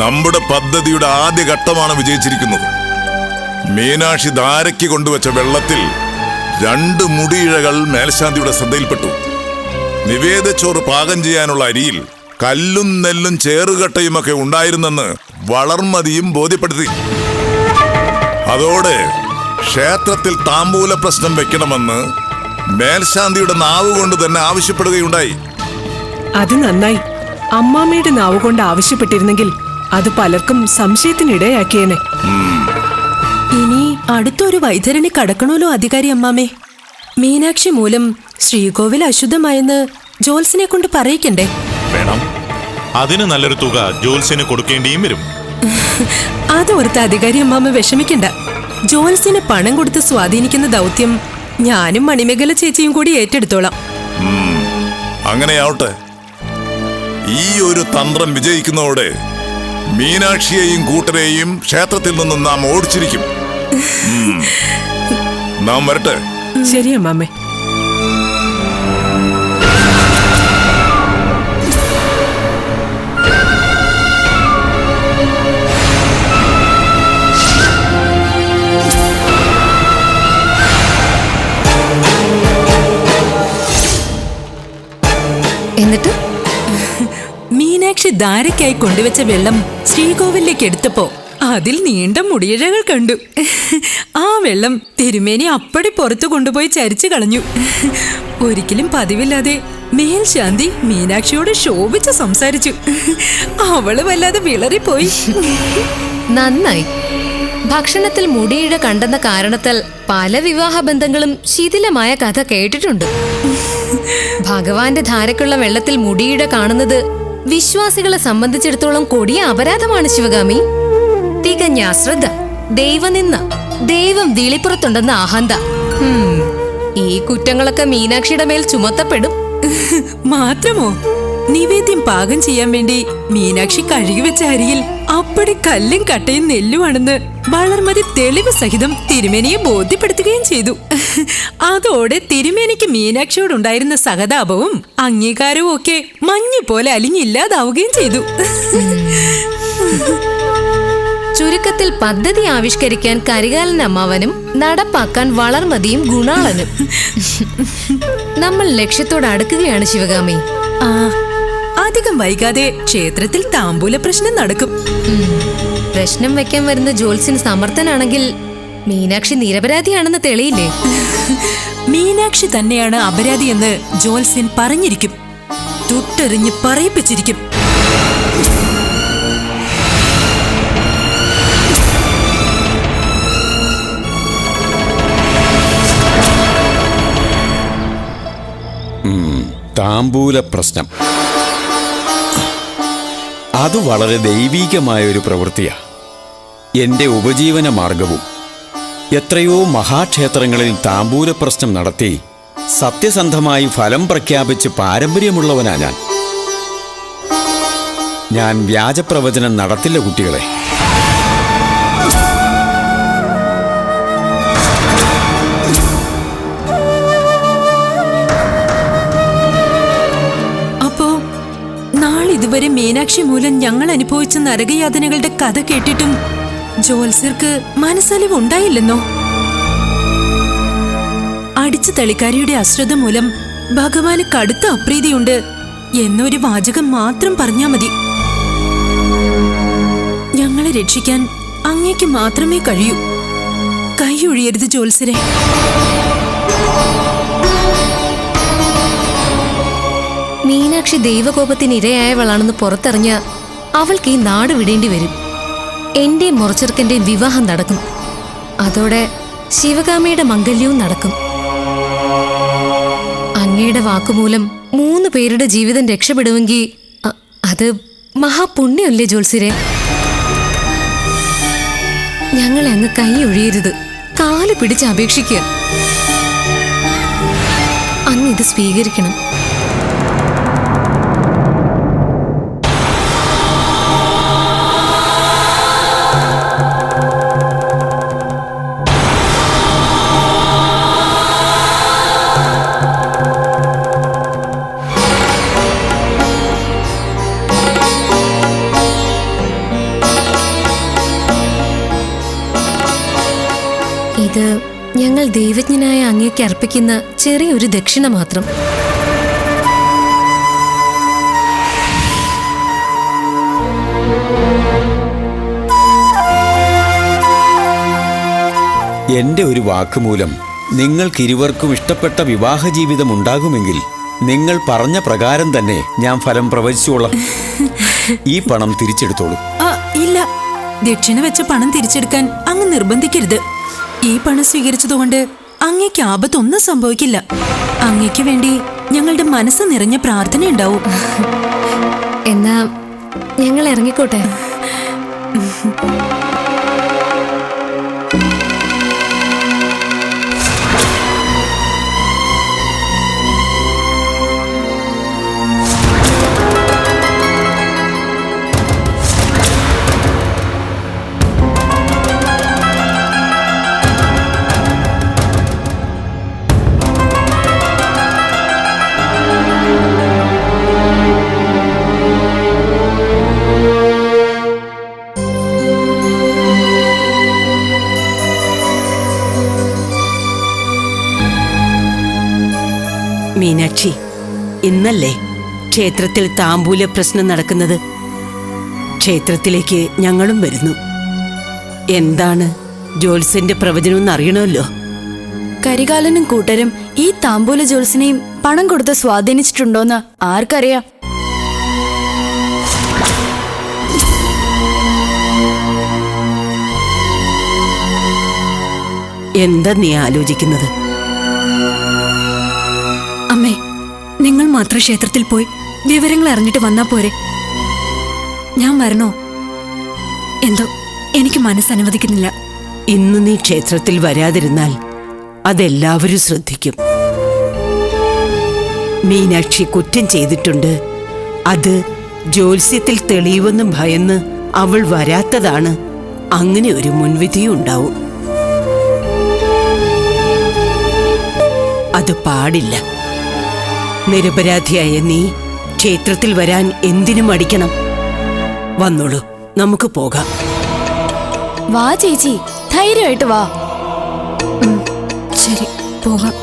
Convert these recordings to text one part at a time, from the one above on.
നമ്മുടെ പദ്ധതിയുടെ ആദ്യ ഘട്ടമാണ് വിജയിച്ചിരിക്കുന്നത്. മീനാക്ഷി ധാരയ്ക്ക് കൊണ്ടുവച്ച വെള്ളത്തിൽ 2 മുടിയിഴകൾ മേൽശാന്തിയുടെ ശ്രദ്ധയിൽപ്പെട്ടു. നിവേദച്ചോറ് പാകം ചെയ്യാനുള്ള അരിയിൽ കല്ലും നെല്ലും ചേറുകട്ടയുമൊക്കെ ഉണ്ടായിരുന്നെന്ന് വളർമതിയും ബോധ്യപ്പെടുത്തി. അതോടെ ക്ഷേത്രത്തിൽ താമ്പൂല പ്രശ്നം വെക്കണമെന്ന് മേൽശാന്തിയുടെ നാവ് കൊണ്ട് തന്നെ ആവശ്യപ്പെടുകയുണ്ടായി. അത് നന്നായി. അമ്മാമ്മയുടെ നാവ് കൊണ്ട് ആവശ്യപ്പെട്ടിരുന്നെങ്കിൽ അത് പലർക്കും സംശയത്തിനിടയാക്കിയേനെ. ഇനി അടുത്തൊരു വൈദ്യരനെ കടക്കണമല്ലോ അധികാരി അമ്മാമേ. മീനാക്ഷി മൂലം ശ്രീകോവിൽ അശുദ്ധമായെന്ന് ജോൽസിനെ കൊണ്ട് പറയിക്കണ്ടേ? വേണം. അതിന് നല്ലൊരു തുക ജോൽസിന് കൊടുക്കേണ്ടിയും വരും. അതോർത്ത് അധികാരി അമ്മാമ വിഷമിക്കണ്ട. ജോൽസിന് പണം കൊടുത്ത് സ്വാധീനിക്കുന്ന ദൗത്യം ഞാനും മണിമേഖല ചേച്ചിയും കൂടി ഏറ്റെടുത്തോളാം. അങ്ങനെയാവട്ടെ. ഈ ഒരു തന്ത്രം വിജയിക്കുന്നതോടെ മീനാക്ഷിയെയും കൂട്ടരെയും ക്ഷേത്രത്തിൽ നിന്നും നാം ഓടിച്ചിരിക്കും. നാം വരട്ടെ. ശരി അമ്മാമ്മേ. എന്നിട്ട് മീനാക്ഷി ധാരയ്ക്കായി കൊണ്ടുവച്ച വെള്ളം ശ്രീകോവിലേക്ക് എടുത്തപ്പോ അതിൽ നീണ്ട മുടിയിഴകൾ കണ്ടു. ആ വെള്ളം തിരുമേനി അപ്പടി പുറത്തു കൊണ്ടുപോയി ചരിച്ചു കളഞ്ഞു. ഒരിക്കലും പതിവില്ലാതെ മേൽശാന്തി മീനാക്ഷിയോട് ശോഭിച്ച് സംസാരിച്ചു. അവള് വല്ലാതെ വിളറിപ്പോയി. നന്നായി. ഭക്ഷണത്തിൽ മുടിയിഴ കണ്ടെന്ന കാരണത്താൽ പല വിവാഹ ബന്ധങ്ങളും ശിഥിലമായ കഥ കേട്ടിട്ടുണ്ട്. ഭഗവാന്റെ ധാരക്കുള്ള വെള്ളത്തിൽ മുടിയിഴ കാണുന്നത് വിശ്വാസികളെ സംബന്ധിച്ചിടത്തോളം കൊടിയ അപരാധമാണ് ശിവഗാമി. തികഞ്ഞ അശ്രദ്ധ, ദൈവനിന്ദ, ദൈവം വിളിപ്പുറത്തുണ്ടെന്ന അഹന്ത. ഈ കുറ്റങ്ങളൊക്കെ മീനാക്ഷിയുടെ മേൽ ചുമത്തപ്പെടും. മാത്രമോ, നിവേദ്യം പാകം ചെയ്യാൻ വേണ്ടി മീനാക്ഷി കഴുകിവെച്ച അരിയിൽ അപ്പടി കല്ലും കട്ടയും നെല്ലുമാണെന്ന് വളർമതി തെളിവ് സഹിതം തിരുമേനിയെ ബോധ്യപ്പെടുത്തുകയും ചെയ്തു. അതോടെ തിരുമേനിക്ക് മീനാക്ഷിയോടുണ്ടായിരുന്ന സഹതാപവും അംഗീകാരവും ഒക്കെ മഞ്ഞു പോലെ അലിഞ്ഞില്ലാതാവുകയും ചെയ്തു. ചുരുക്കത്തിൽ പദ്ധതി ആവിഷ്കരിക്കാൻ കരികാലൻ അമ്മാവനും നടപ്പാക്കാൻ വളർമതിയും ഗുണാളനും. നമ്മൾ ലക്ഷ്യത്തോട് അടുക്കുകയാണ് ശിവഗാമി. അധികം വൈകാതെ ക്ഷേത്രത്തിൽ താമ്പൂല പ്രശ്നം നടക്കും. പ്രശ്നം വെക്കാൻ വരുന്ന ജോൽസിന് സമർത്ഥനാണെങ്കിൽ മീനാക്ഷി നിരപരാധിയാണെന്ന് തെളിയില്ലേ? മീനാക്ഷി തന്നെയാണ് അപരാധിയെന്ന് ജോൽസിൻ പറഞ്ഞിരിക്കും. തൊട്ടെറിഞ്ഞ് പറയിപ്പിച്ചിരിക്കും. താമ്പൂല പ്രശ്നം അത് വളരെ ദൈവീകമായൊരു പ്രവൃത്തിയാണ്. എൻ്റെ ഉപജീവന മാർഗവും. എത്രയോ മഹാക്ഷേത്രങ്ങളിൽ താമ്പൂല പ്രശ്നം നടത്തി സത്യസന്ധമായി ഫലം പ്രഖ്യാപിച്ച് പാരമ്പര്യമുള്ളവനാ ഞാൻ വ്യാജപ്രവചനം നടത്തില്ല കുട്ടികളെ. ഇതുവരെ മീനാക്ഷി മൂലം ഞങ്ങൾ അനുഭവിച്ച നരകയാതനകളുടെ കഥ കേട്ടിട്ടും ജോത്സ്യർക്ക് മനസ്സലിവ് ഉണ്ടായില്ലെന്നോ? അടിച്ചു തളിക്കാരിയുടെ അശ്രദ്ധ മൂലം ഭഗവാന് കടുത്ത അപ്രീതിയുണ്ട് എന്നൊരു വാചകം മാത്രം പറഞ്ഞാ മതി. ഞങ്ങളെ രക്ഷിക്കാൻ അങ്ങേക്ക് മാത്രമേ കഴിയൂ. കൈയൊഴിയരുത് ജോത്സ്യരെ. മീനാക്ഷി ദൈവകോപത്തിന് ഇരയായവളാണെന്ന് പുറത്തറിഞ്ഞ അവൾക്ക് ഈ നാട് വിടേണ്ടി വരും. എന്റെയും മുറച്ചെറുക്കന്റെയും വിവാഹം നടക്കും. അതോടെ ശിവഗാമിയുടെ മംഗല്യവും നടക്കും. അങ്ങയുടെ വാക്കുമൂലം 3 പേരുടെ ജീവിതം രക്ഷപ്പെടുമെങ്കിൽ അത് മഹാപുണ്യമല്ലേ ജോത്സ്യരെ? ഞങ്ങളെ അങ്ങ് കൈ ഒഴിയരുത്. കാല് പിടിച്ച് അപേക്ഷിക്കുക. അങ്ങ് ഇത് സ്വീകരിക്കണം. ഇത് ഞങ്ങൾ ദൈവജ്ഞനായ അങ്ങേക്ക് അർപ്പിക്കുന്ന ചെറിയൊരു ദക്ഷിണ മാത്രം. എന്റെ ഒരു വാക്കുമൂലം നിങ്ങൾക്കിരുവർക്കും ഇഷ്ടപ്പെട്ട വിവാഹ ജീവിതം ഉണ്ടാകുമെങ്കിൽ നിങ്ങൾ പറഞ്ഞ പ്രകാരം തന്നെ ഞാൻ ഫലം പ്രവചിച്ചോളാം. ഈ പണം തിരിച്ചെടുത്തോളൂ. ഇല്ല, ദക്ഷിണ വെച്ച പണം തിരിച്ചെടുക്കാൻ അങ്ങ് നിർബന്ധിക്കരുത്. ഈ പണം സ്വീകരിച്ചതുകൊണ്ട് അങ്ങേക്ക് ആപത്തൊന്നും സംഭവിക്കില്ല. അങ്ങേക്ക് വേണ്ടി ഞങ്ങളുടെ മനസ്സ് നിറഞ്ഞ പ്രാർത്ഥന ഉണ്ടാവും. എന്നാ ഞങ്ങൾ ഇറങ്ങിക്കോട്ടെ. മീനാക്ഷി, ഇന്നല്ലേ ക്ഷേത്രത്തിൽ താമ്പൂല പ്രശ്നം നടക്കുന്നത്? ക്ഷേത്രത്തിലേക്ക് ഞങ്ങളും വരുന്നു. എന്താണ് ജ്യോത്സ്യന്റെ പ്രവചനം അറിയണമല്ലോ. കരികാലനും കൂട്ടരും ഈ താമ്പൂല ജ്യോത്സ്യനെയും പണം കൊടുത്ത് സ്വാധീനിച്ചിട്ടുണ്ടോന്ന് ആർക്കറിയാം? എന്താ നീ ആലോചിക്കുന്നത്? അമ്മേ, നിങ്ങൾ മാത്രം ക്ഷേത്രത്തിൽ പോയി വിവരങ്ങൾ അറിഞ്ഞിട്ട് വന്നാ പോരെ? ഞാൻ വരണോ? എന്തോ എനിക്ക് മനസ്സനുവദിക്കുന്നില്ല. ഇന്ന് നീ ക്ഷേത്രത്തിൽ വരാതിരുന്നാൽ അതെല്ലാവരും ശ്രദ്ധിക്കും. മീനാക്ഷി കുറ്റം ചെയ്തിട്ടുണ്ട്. അത് ജ്യോത്സ്യത്തിൽ തെളിയുമെന്ന് ഭയന്ന് അവൾ വരാത്തതാണ്. അങ്ങനെ ഒരു മുൻവിധിയും ഉണ്ടാവും. അത് പാടില്ല. നിരപരാധിയായ നീ ക്ഷേത്രത്തിൽ വരാൻ എന്തിനും മടിക്കണം? വന്നോളൂ, നമുക്ക് പോകാം. വാ ചേച്ചി, ധൈര്യമായിട്ട് വാ. ശരി, പോകാം.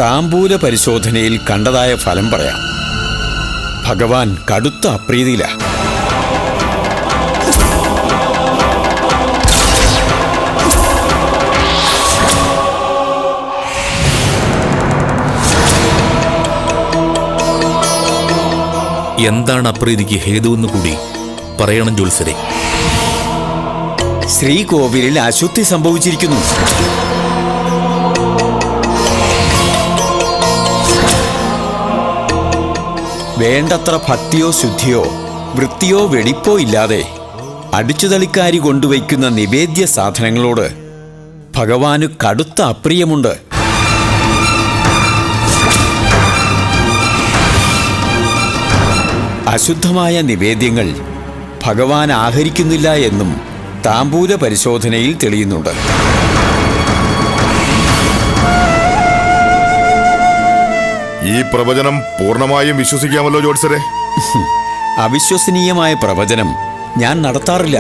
താമ്പൂല പരിശോധനയിൽ കണ്ടതായ ഫലം പറയാം. ഭഗവാൻ കടുത്ത അപ്രീതിയില. എന്താണ് അപ്രീതിക്ക് ഹേതുവെന്ന് കൂടി പറയണം ജ്യോത്സ്യരെ. ശ്രീകോവിലിൽ അശുദ്ധി സംഭവിച്ചിരിക്കുന്നു. വേണ്ടത്ര ഭക്തിയോ ശുദ്ധിയോ വൃത്തിയോ വെടിപ്പോ ഇല്ലാതെ അടിച്ചുതളിക്കാരി കൊണ്ടുവയ്ക്കുന്ന നിവേദ്യ സാധനങ്ങളോട് ഭഗവാന് കടുത്ത അപ്രിയമുണ്ട്. അശുദ്ധമായ നിവേദ്യങ്ങൾ ഭഗവാൻ ആഹരിക്കുന്നില്ല എന്നും താമ്പൂല പരിശോധനയിൽ തെളിയുന്നുണ്ട്. ഈ പ്രവചനം പൂർണ്ണമായും വിശ്വസിക്കാമല്ലോ ജ്യോത്സ്യരെ? അവിശ്വസനീയമായ പ്രവചനം ഞാൻ നടത്താറില്ല.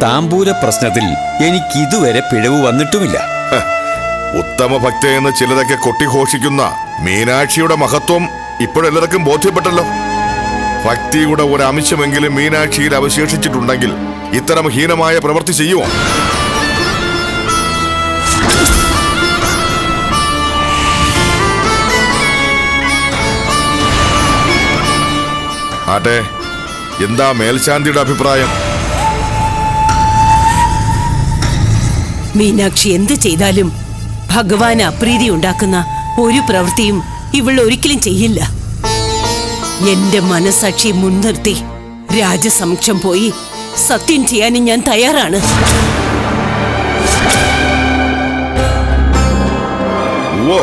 താമ്പൂല പ്രശ്നത്തിൽ എനിക്കിതുവരെ പിഴവ് വന്നിട്ടുമില്ല. ഉത്തമ ഭക്തയെന്ന് ചിലരൊക്കെ കൊട്ടിഘോഷിക്കുന്ന മീനാക്ഷിയുടെ മഹത്വം ഇപ്പോഴെല്ലാവർക്കും ബോധ്യപ്പെട്ടല്ലോ. ഭക്തിയുടെ ഒരു അംശമെങ്കിലും മീനാക്ഷിയിൽ അവശേഷിച്ചിട്ടുണ്ടെങ്കിൽ ഇത്തരം ഹീനമായ പ്രവൃത്തി ചെയ്യുമോ? ആട്ടെ, എന്താ മേൽശാന്തിയുടെ അഭിപ്രായം? മീനാക്ഷി എന്ത് ചെയ്താലും ഭഗവാൻ അപ്രീതി ഉണ്ടാക്കുന്ന ഒരു പ്രവൃത്തിയും ഇവൾ ഒരിക്കലും ചെയ്യില്ല. എന്റെ മനസാക്ഷി മുൻനിർത്തി രാജസമക്ഷം പോയി സത്യം ചെയ്യാനും ഞാൻ തയ്യാറാണ്. ഓ,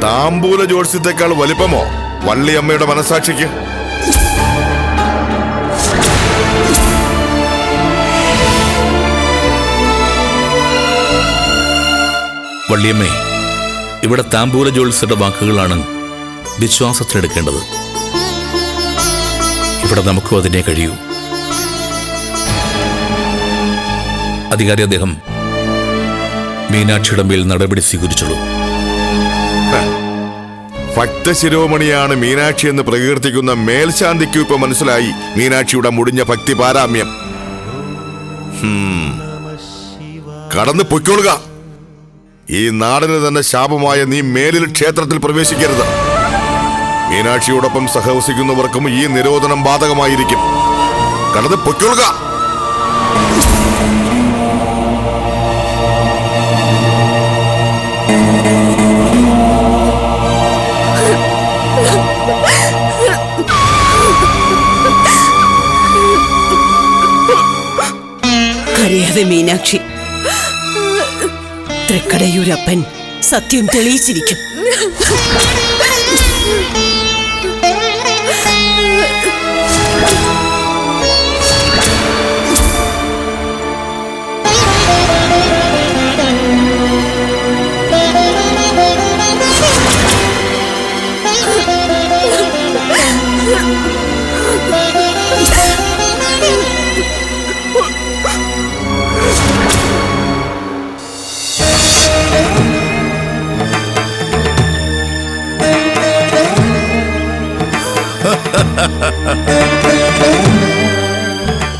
താമ്പൂല ജ്യോത്സ്യത്തെക്കാൾ വലിപ്പമോ വള്ളിയമ്മയുടെ മനസാക്ഷിക്ക്? വള്ളിയമ്മേ, ഇവിടെ താമ്പൂല ജ്യോത്സ്യരുടെ വാക്കുകളാണ് വിശ്വാസത്തിലെടുക്കേണ്ടത്. ഇവിടെ നമുക്കും അതിനെ കഴിയൂ. അധികാരി അദ്ദേഹം മീനാക്ഷിയുടെ മേൽ നടപടി സ്വീകരിച്ചുള്ളൂ. ഭക്തശിരോമണിയാണ് മീനാക്ഷി എന്ന് പ്രകീർത്തിക്കുന്ന മേൽശാന്തിക്കും ഇപ്പൊ മനസ്സിലായി മീനാക്ഷിയുടെ മുടിഞ്ഞ ഭക്തി പാരാമ്യം. കടന്നു പൊയ്ക്കൊള്ളുക. ഈ നാടിന് തന്നെ ശാപമായ നീ മേലിൽ ക്ഷേത്രത്തിൽ പ്രവേശിക്കരുത്. മീനാക്ഷിയോടൊപ്പം സഹവസിക്കുന്നവർക്കും ഈ നിരോധനം ബാധകമായിരിക്കും. കടന്നു പൊയ്ക്കൊള്ളുക. കരയാതെ മീനാക്ഷി, തൃക്കടയൂരപ്പൻ സത്യം തെളിയിച്ചിരിക്കും.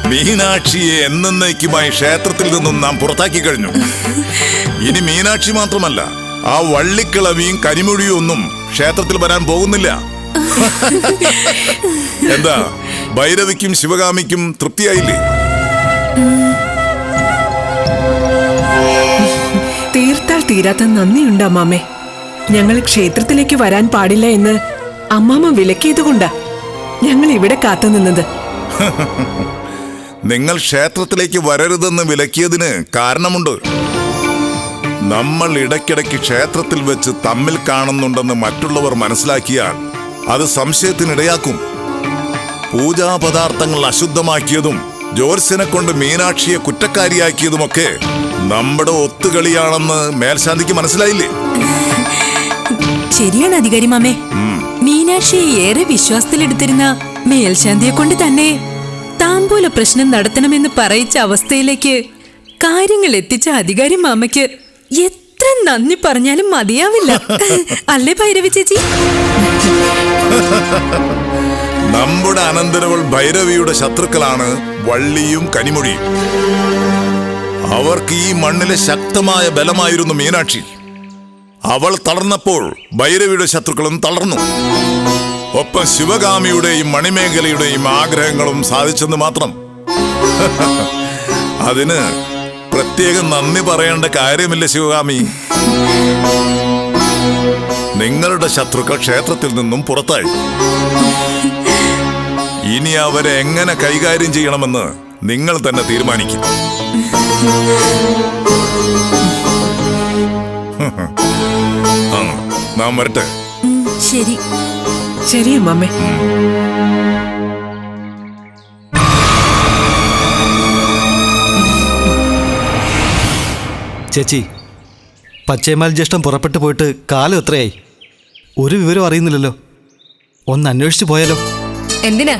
മീനാക്ഷിയെ എന്നേക്കുമായി ക്ഷേത്രത്തിൽ നിന്നും നാം പുറത്താക്കി കഴിഞ്ഞു. ഇനി മീനാക്ഷി മാത്രമല്ല, ആ വള്ളിക്കിളവിയും കരിമൊഴിയും ഒന്നും ക്ഷേത്രത്തിൽ വരാൻ പോകുന്നില്ല. എന്താ, ഭൈരവിക്കും ശിവകാമിക്കും തൃപ്തിയായില്ലേ? തീർത്താൽ തീരാത്ത നന്ദിയുണ്ട് അമ്മാമ്മേ. ഞങ്ങൾ ക്ഷേത്രത്തിലേക്ക് വരാൻ പാടില്ല എന്ന് അമ്മാമ്മ വിലക്കിയതുകൊണ്ടാ ഞങ്ങൾ ഇവിടെ കാത്തുനിന്നത്. നിങ്ങൾ ക്ഷേത്രത്തിലേക്ക് വരരുതെന്ന് വിലക്കിയതിന് കാരണമുണ്ട്. നമ്മൾ ഇടയ്ക്കിടയ്ക്ക് ക്ഷേത്രത്തിൽ വെച്ച് തമ്മിൽ കാണുന്നുണ്ടെന്ന് മറ്റുള്ളവർ മനസ്സിലാക്കിയാൽ അത് സംശയത്തിനിടയാക്കും. പൂജാപദാർത്ഥങ്ങൾ അശുദ്ധമാക്കിയതും ജ്യോത്സ്യനെ കൊണ്ട് മീനാക്ഷിയെ കുറ്റക്കാരിയാക്കിയതുമൊക്കെ നമ്മുടെ ഒത്തുകളിയാണെന്ന് മേൽശാന്തിക്ക് മനസ്സിലായില്ലേ? ശരിയാണ് അധികാരി മാമേ. മീനാക്ഷിയെ ഏറെ വിശ്വാസത്തിലെടുത്തിരുന്ന മേൽശാന്തിയെ കൊണ്ട് തന്നെ താമ്പൂല പ്രശ്നം നടത്തണമെന്ന് പറയിച്ച അവസ്ഥയിലേക്ക് കാര്യങ്ങൾ എത്തിച്ച അധികാരി മാമയ്ക്ക് എത്ര നന്ദി പറഞ്ഞാലും മതിയാവില്ല. അല്ലേ ഭൈരവി ചേച്ചി? നമ്മുടെ അനന്തരവൾ ഭൈരവിയുടെ ശത്രുക്കളാണ് വള്ളിയും കനിമൊഴിയും. അവർക്ക് ഈ മണ്ണിലെ ശക്തമായ ബലമായിരുന്നു മീനാക്ഷി. അവൾ തളർന്നപ്പോൾ ഭൈരവിയുടെ ശത്രുക്കളും തളർന്നു. ഒപ്പം ശിവകാമിയുടെയും മണിമേഖലയുടെയും ആഗ്രഹങ്ങളും സാധിച്ചെന്ന് മാത്രം. അതിന് പ്രത്യേകം നന്ദി പറയേണ്ട കാര്യമില്ല ശിവകാമി. നിങ്ങളുടെ ശത്രുക്കൾ ക്ഷേത്രത്തിൽ നിന്നും പുറത്തായി. ഇനി അവരെ എങ്ങനെ കൈകാര്യം ചെയ്യണമെന്ന് നിങ്ങൾ തന്നെ തീരുമാനിക്കും. നാം വരട്ടെ. ശരി ശരി അമ്മാമ്മേ. ചേച്ചി, പച്ചയമാൽ ജ്യേഷ്ഠം പുറപ്പെട്ടു പോയിട്ട് കാലം എത്രയായി? ഒരു വിവരം അറിയുന്നില്ലല്ലോ. ഒന്ന് അന്വേഷിച്ചു പോയാലോ? എന്തിനാ?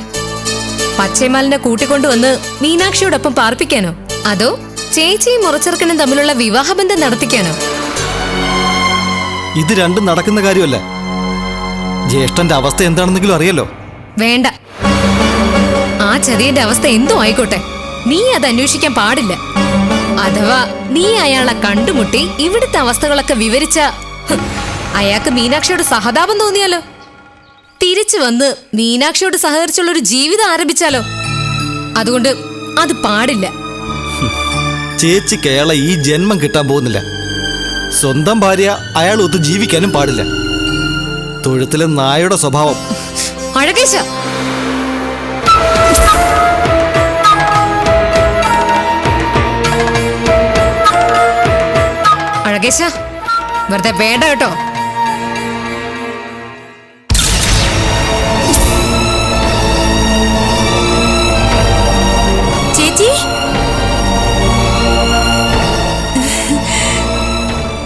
പച്ചയമാലിനെ കൂട്ടിക്കൊണ്ടുവന്ന് മീനാക്ഷിയോടൊപ്പം പാർപ്പിക്കാനോ? അതോ ചേച്ചിയും മുറച്ചെറുക്കനും തമ്മിലുള്ള വിവാഹബന്ധം നടത്തിക്കാനോ? ഇത് രണ്ടും നടക്കുന്ന കാര്യമല്ല. ജ്യേഷ്ഠന്റെ അവസ്ഥ എന്താണെന്നെങ്കിലും അറിയല്ലോ. വേണ്ട, ആ ചതിയന്റെ അവസ്ഥ എന്തോ ആയിക്കോട്ടെ, നീ അത് അന്വേഷിക്കാൻ പാടില്ല. അഥവാ നീ അയാളെ കണ്ടുമുട്ടി ഇവിടുത്തെ അവസ്ഥകളൊക്കെ വിവരിച്ച അയാൾക്ക് മീനാക്ഷിയോട് സഹതാപം തോന്നിയാലോ? തിരിച്ചു വന്ന് മീനാക്ഷിയോട് സഹകരിച്ചുള്ള ഒരു ജീവിതം ആരംഭിച്ചാലോ? അതുകൊണ്ട് അത് പാടില്ല. ചേച്ചിക്ക് അയാളെ ഈ ജന്മം കിട്ടാൻ പോകുന്നില്ല. സ്വന്തം ഭാര്യ അയാൾ ഒത്തു ജീവിക്കാനും പാടില്ല. തൊഴുത്തിലെ നായയുടെ സ്വഭാവം. അഴകേശ, അഴകേശ, വെറുതെ വേണ്ട കേട്ടോ. ചേച്ചി,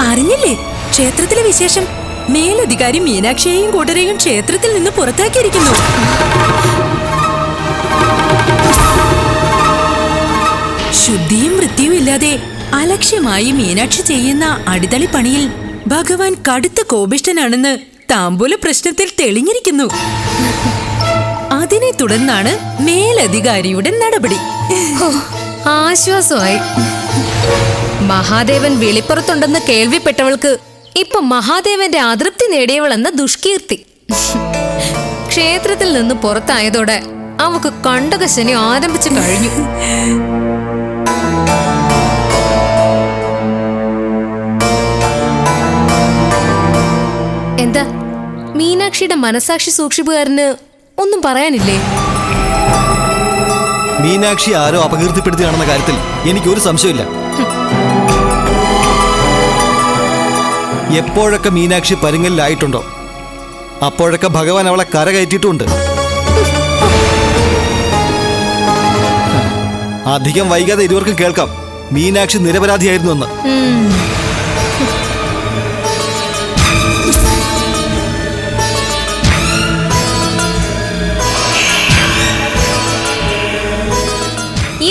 അറിഞ്ഞില്ലേ ക്ഷേത്രത്തിലെ വിശേഷം? മേലധികാരി മീനാക്ഷിയെയും കൂട്ടരെയും ക്ഷേത്രത്തിൽ നിന്ന് പുറത്താക്കിയിരിക്കുന്നു. ശുദ്ധിയും വൃത്തിയും ഇല്ലാതെ അലക്ഷ്യമായി മീനാക്ഷി ചെയ്യുന്ന അടിതളി പണിയിൽ ഭഗവാൻ കടുത്ത കോപിഷ്ഠനാണെന്ന് താമ്പൂല പ്രശ്നത്തിൽ തെളിഞ്ഞിരിക്കുന്നു. അതിനെ തുടർന്നാണ് മേലധികാരിയുടെ നടപടി. ആശ്വാസമായി. മഹാദേവൻ വെളിപ്പുറത്തുണ്ടെന്ന് കേൾവിപ്പെട്ടവൾക്ക് ഇപ്പൊ മഹാദേവന്റെ അതൃപ്തി നേടിയവളെന്ന ദുഷ്കീർത്തി. ക്ഷേത്രത്തിൽ നിന്ന് പുറത്തായതോടെ അവക്ക് കണ്ടകശനി ആരംഭിച്ചു കഴിഞ്ഞു. എന്താ മീനാക്ഷിയുടെ മനസാക്ഷി സൂക്ഷിപ്പുകാരന് ഒന്നും പറയാനില്ലേ? മീനാക്ഷി ആരോ അപകീർത്തിപ്പെടുത്തുകയാണെന്ന കാര്യത്തിൽ എനിക്കൊരു സംശയമില്ല. എപ്പോഴൊക്കെ മീനാക്ഷി പരുങ്ങലിലായിട്ടുണ്ടോ അപ്പോഴൊക്കെ ഭഗവാൻ അവളെ കരകയറ്റിയിട്ടുമുണ്ട്. അധികം വൈകാതെ ഇരുവർക്കും കേൾക്കാം മീനാക്ഷി നിരപരാധിയായിരുന്നുവെന്ന്.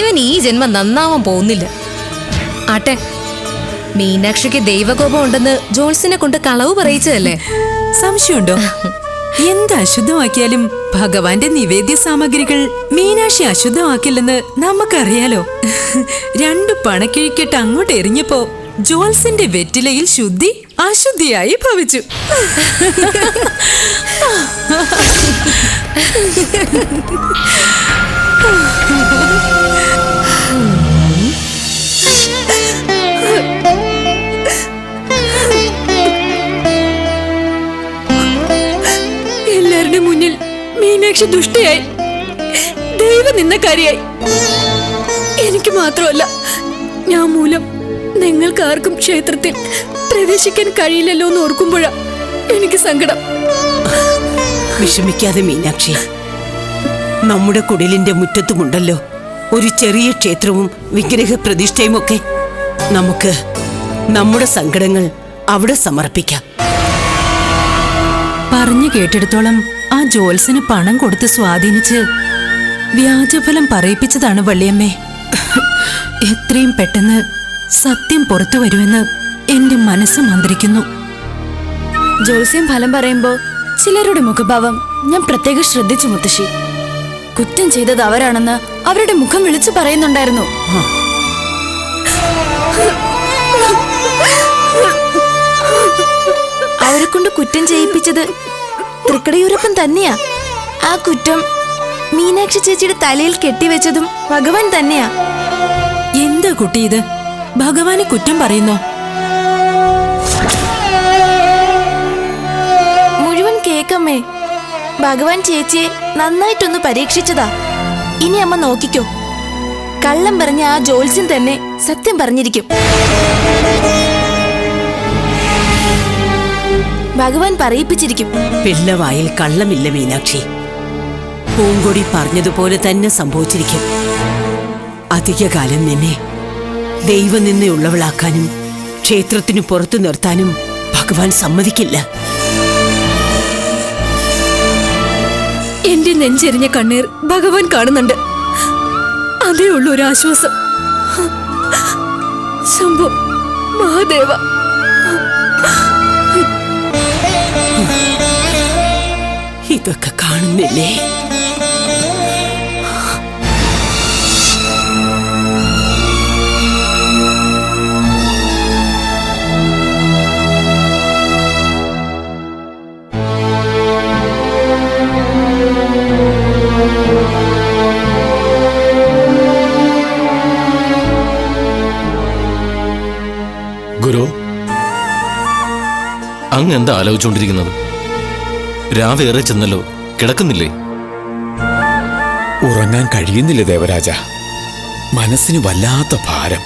ഇവൻ ഈ ജന്മം നന്നാവാൻ പോകുന്നില്ല. ആട്ടെ, മീനാക്ഷിക്ക് ദൈവകോപം ഉണ്ടെന്ന് ജോൾസിനെ കൊണ്ട് കളവ് പറയിച്ചതല്ലേ? സംശയമുണ്ടോ? എന്ത് അശുദ്ധമാക്കിയാലും ഭഗവാന്റെ നിവേദ്യ സാമഗ്രികൾ മീനാക്ഷി അശുദ്ധമാക്കില്ലെന്ന് നമുക്കറിയാലോ. രണ്ടു പണക്കിഴിക്കെട്ട് അങ്ങോട്ട് എറിഞ്ഞപ്പോ ജോൾസിന്റെ വെറ്റിലയിൽ ശുദ്ധി അശുദ്ധിയായി ഭവിച്ചു. എല്ലാവരുടെ മുന്നിൽ മീനാക്ഷി ദുഷ്ടയായി, ദൈവം നിന്നക്കാരിയായി. എനിക്ക് മാത്രമല്ല, ഞാൻ മൂലം നിങ്ങൾക്കാർക്കും ക്ഷേത്രത്തിൽ പ്രവേശിക്കാൻ കഴിയില്ലല്ലോ എന്ന് ഓർക്കുമ്പോഴാ എനിക്ക് സങ്കടം. വിഷമിക്കാതെ മീനാക്ഷി, നമ്മുടെ കുടിലിന്റെ മുറ്റത്തുമുണ്ടല്ലോ ഒരു ചെറിയ ക്ഷേത്രവും വിഗ്രഹ പ്രതിഷ്ഠയും ഒക്കെ. നമുക്ക് നമ്മുടെ സങ്കടങ്ങൾ അവിടെ സമർപ്പിക്കാം. പറഞ്ഞു കേട്ടിടത്തോളം ആ ജോൽസിന് പണം കൊടുത്ത് സ്വാധീനിച്ച് വ്യാജഫലം പറയിപ്പിച്ചതാണ് വള്ളിയമ്മേ. എത്രയും പെട്ടെന്ന് സത്യം പുറത്തു വരുമെന്ന് എന്റെ മനസ്സ് മന്ത്രിക്കുന്നു. ജോത്സ്യം ഫലം പറയുമ്പോ ചിലരുടെ മുഖഭാവം ഞാൻ പ്രത്യേകം ശ്രദ്ധിച്ചു മുത്തശ്ശി. കുറ്റം ചെയ്തത് അവരാണെന്ന് അവരുടെ മുഖം വിളിച്ചു പറയുന്നുണ്ടായിരുന്നു. അവരെ കൊണ്ട് കുറ്റം ചെയ്യിപ്പിച്ചത് തൃക്കടയൂരപ്പൻ തന്നെയാ. ആ കുറ്റം മീനാക്ഷി ചേച്ചിയുടെ തലയിൽ കെട്ടിവെച്ചതും ഭഗവാൻ തന്നെയാ. എന്താ കുട്ടി ഇത്? ഭഗവാനെ കുറ്റം പറയുന്നോ? മുഴുവൻ കേക്കമ്മേ. ഭഗവാൻ ചേച്ചിയെ നന്നായിട്ടൊന്ന് പരീക്ഷിച്ചതാ. ഇനി അമ്മ നോക്കിക്കോ, കള്ളം പറഞ്ഞ ആ ജോത്സ്യൻ തന്നെ സത്യം പറഞ്ഞിരിക്കും. ഭഗവാൻ പറയിപ്പിച്ചിരിക്കും. പിള്ളവായിൽ കള്ളമില്ല മീനാക്ഷി. പൂങ്കൊടി പറഞ്ഞതുപോലെ തന്നെ സംഭവിച്ചിരിക്കും. അധികകാലം നിന്നെ ദൈവനിന്ദയുള്ളവളാക്കാനും ക്ഷേത്രത്തിനു പുറത്തു നിർത്താനും ഭഗവാൻ സമ്മതിക്കില്ല. എന്റെ നെഞ്ചെരിഞ്ഞ കണ്ണീർ ഭഗവാൻ കാണുന്നുണ്ട്. അതേ ഉള്ളൂ ഒരു ആശ്വാസം. ശംഭോ മഹാദേവ. ഇതൊക്കെ കാണുന്നില്ലേ? അങ്ങ് എന്താ ആലോചിച്ചുകൊണ്ടിരിക്കുന്നത്? രാവേറെ ചെന്നല്ലോ, കിടക്കുന്നില്ലേ? ഉറങ്ങാൻ കഴിയുന്നില്ല ദേവരാജ. മനസ്സിന് വല്ലാത്ത ഭാരം,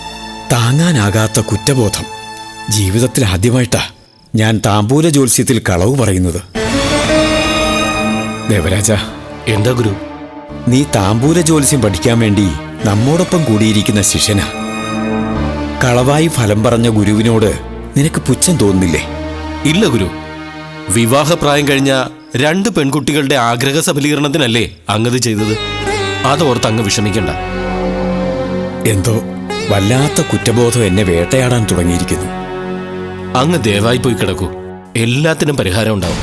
താങ്ങാനാകാത്ത കുറ്റബോധം. ജീവിതത്തിൽ ആദ്യമായിട്ടാ ഞാൻ താമ്പൂല ജ്യോത്സ്യത്തിൽ കളവ് പറയുന്നത്. ദേവരാജ, എന്താ ഗുരു? നീ താമ്പൂല ജ്യോത്സ്യം പഠിക്കാൻ വേണ്ടി നമ്മോടൊപ്പം കൂടിയിരിക്കുന്ന ശിഷ്യനാ. കളവായി ഫലം പറഞ്ഞ ഗുരുവിനോട് നിനക്ക് പുച്ഛം തോന്നുന്നില്ലേ? ഇല്ല ഗുരു, വിവാഹപ്രായം കഴിഞ്ഞ 2 പെൺകുട്ടികളുടെ ആഗ്രഹ സഫലീകരണത്തിനല്ലേ അങ്ങത് ചെയ്തത്. അതോർത്ത് അങ്ങ് വിഷമിക്കണ്ട. എന്തോ വല്ലാത്ത കുറ്റബോധം എന്നെ വേട്ടയാടാൻ തുടങ്ങിയിരിക്കുന്നു. അങ്ങ് ദയവായി പോയി കിടക്കൂ, എല്ലാത്തിനും പരിഹാരം ഉണ്ടാവും.